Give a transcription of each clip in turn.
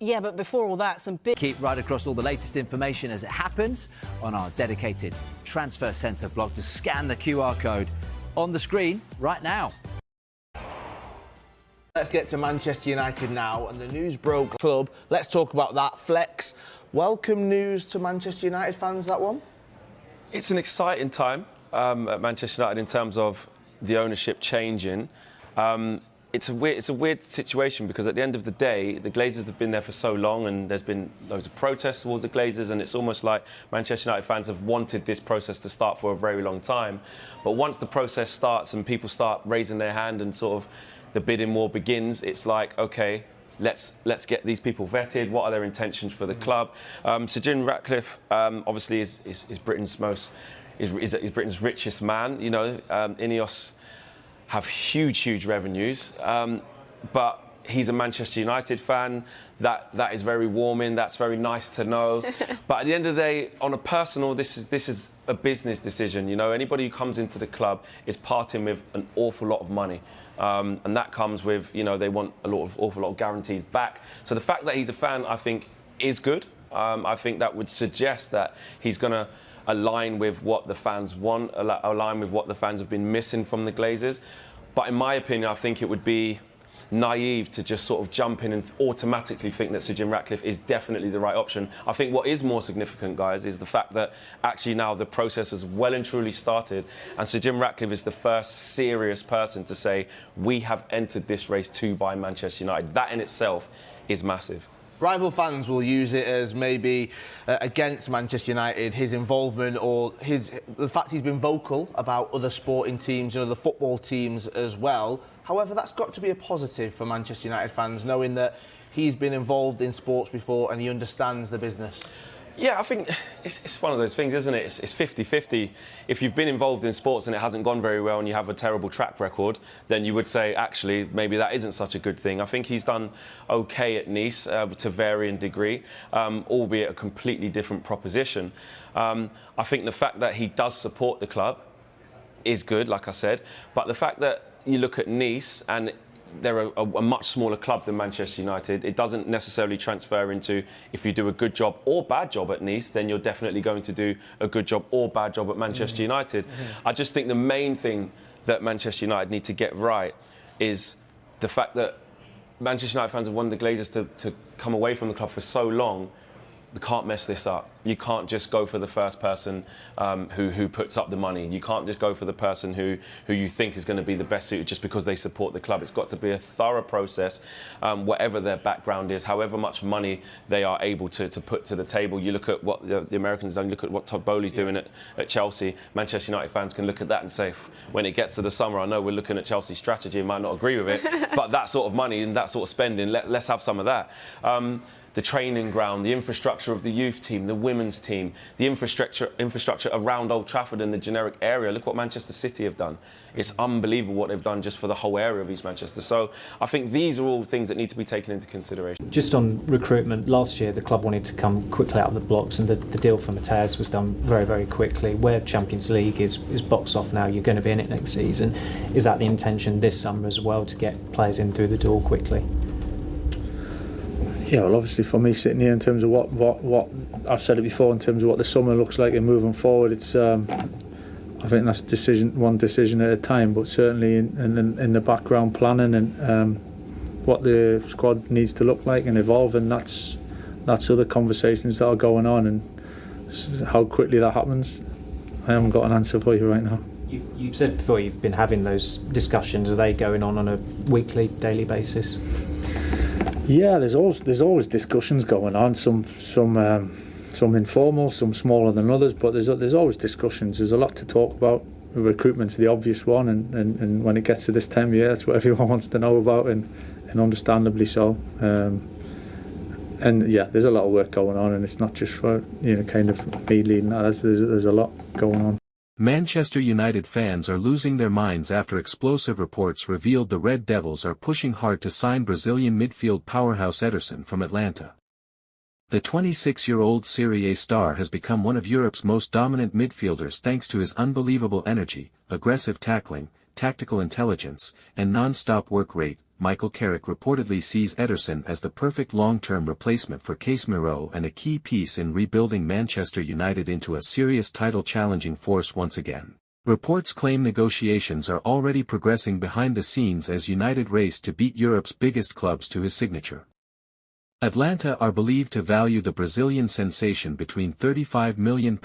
Yeah, but before all that, some big... Keep right across all the latest information as it happens on our dedicated Transfer Centre blog. Just scan the QR code on the screen right now. Let's get to Manchester United now, and the news broke club. Let's talk about that. Flex, welcome news to Manchester United fans, that one? It's an exciting time at Manchester United in terms of the ownership changing. It's a weird situation because at the end of the day, the Glazers have been there for so long and there's been loads of protests towards the Glazers, and it's almost like Manchester United fans have wanted this process to start for a very long time. But once the process starts and people start raising their hand and sort of the bidding war begins, it's like, OK, let's get these people vetted. What are their intentions for the club? Sir Jim Ratcliffe obviously is Britain's Britain's richest man. You know, Ineos have huge revenues, but he's a Manchester United fan. That is very warming. That's very nice to know. But at the end of the day, on a personal, this is a business decision. You know, anybody who comes into the club is parting with an awful lot of money, and that comes with, you know, they want awful lot of guarantees back. So the fact that he's a fan, I think, is good. I think that would suggest that he's going to align with what the fans want, align with what the fans have been missing from the Glazers. But in my opinion, I think it would be naive to just sort of jump in and automatically think that Sir Jim Ratcliffe is definitely the right option. I think what is more significant, guys, is the fact that actually now the process has well and truly started, and Sir Jim Ratcliffe is the first serious person to say, we have entered this race to buy Manchester United. That in itself is massive. Rival fans will use it as maybe against Manchester United, his involvement or the fact he's been vocal about other sporting teams, you know, the football teams as well. However, that's got to be a positive for Manchester United fans, knowing that he's been involved in sports before and he understands the business. Yeah, I think it's one of those things, isn't it? It's 50-50. If you've been involved in sports and it hasn't gone very well and you have a terrible track record, then you would say, actually, maybe that isn't such a good thing. I think he's done OK at Nice to varying degree, albeit a completely different proposition. I think the fact that he does support the club is good, like I said, but the fact that you look at Nice and they're a much smaller club than Manchester United, it doesn't necessarily transfer into if you do a good job or bad job at Nice, then you're definitely going to do a good job or bad job at Manchester United. I just think the main thing that Manchester United need to get right is the fact that Manchester United fans have wanted the Glazers to come away from the club for so long. We can't mess this up. You can't just go for the first person who puts up the money. You can't just go for the person who you think is going to be the best suited just because they support the club. It's got to be a thorough process, whatever their background is, however much money they are able to put to the table. You look at what the Americans done, look at what Todd Bowley's doing at Chelsea. Manchester United fans can look at that and say, when it gets to the summer, I know we're looking at Chelsea's strategy and might not agree with it, but that sort of money and that sort of spending, let's have some of that. The training ground, the infrastructure of the youth team, the women's team, the infrastructure around Old Trafford and the generic area. Look what Manchester City have done. It's unbelievable what they've done just for the whole area of East Manchester. So I think these are all things that need to be taken into consideration. Just on recruitment, last year the club wanted to come quickly out of the blocks, and the deal for Mateus was done very quickly. Where Champions League is boxed off now, you're going to be in it next season. Is that the intention this summer as well, to get players in through the door quickly? Yeah, well, obviously for me sitting here in terms of what I've said it before in terms of what the summer looks like and moving forward, it's I think that's one decision at a time, but certainly in the background planning and what the squad needs to look like and evolve, and that's other conversations that are going on, and how quickly that happens, I haven't got an answer for you right now. You've said before you've been having those discussions. Are they going on a weekly, daily basis? Yeah, there's always discussions going on. Some informal, some smaller than others, but there's always discussions. There's a lot to talk about. Recruitment's the obvious one, and when it gets to this time of year, that's what everyone wants to know about, and understandably so. And yeah, there's a lot of work going on, and it's not just for kind of me leading that. There's a lot going on. Manchester United fans are losing their minds after explosive reports revealed the Red Devils are pushing hard to sign Brazilian midfield powerhouse Éderson from Atalanta. The 26-year-old Serie A star has become one of Europe's most dominant midfielders thanks to his unbelievable energy, aggressive tackling, tactical intelligence, and non-stop work rate, Michael Carrick reportedly sees Éderson as the perfect long-term replacement for Casemiro and a key piece in rebuilding Manchester United into a serious title-challenging force once again. Reports claim negotiations are already progressing behind the scenes as United race to beat Europe's biggest clubs to his signature. Atalanta are believed to value the Brazilian sensation between £35 million and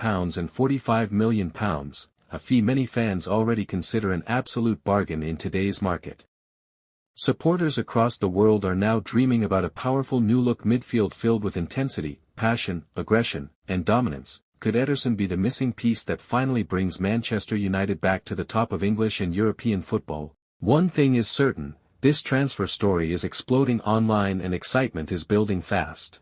£45 million, a fee many fans already consider an absolute bargain in today's market. Supporters across the world are now dreaming about a powerful new-look midfield filled with intensity, passion, aggression, and dominance. Could Éderson be the missing piece that finally brings Manchester United back to the top of English and European football? One thing is certain, this transfer story is exploding online and excitement is building fast.